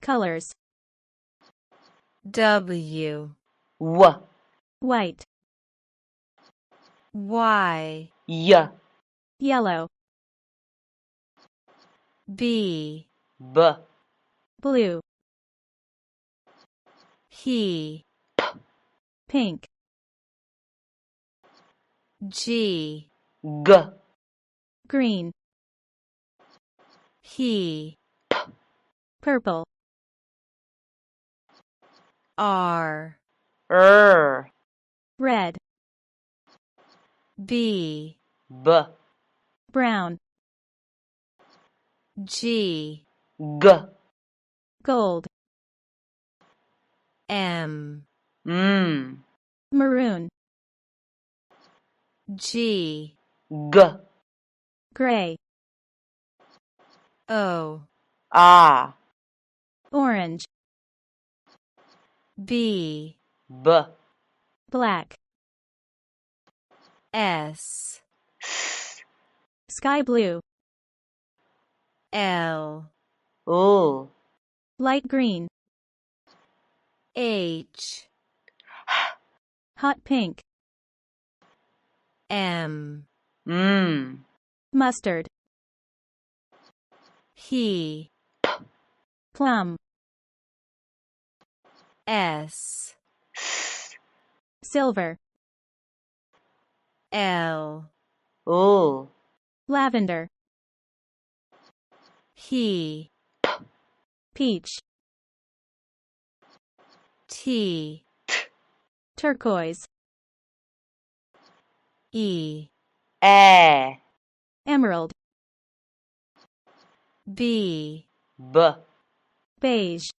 Colors. W, W, White, Y, Y, yellow, B, B, blue, he, pink, G, G, green, he, purple, R, R, red, B, B, brown, G, G, gold, M, maroon, G, G, gray, O, A, orange, B, B, black, S, sky blue, L, L, light green, H, hot pink, M, mustard, he, plum, S, silver, L, L, lavender, he, peach, T, turquoise, E, A, emerald, B, B, beige,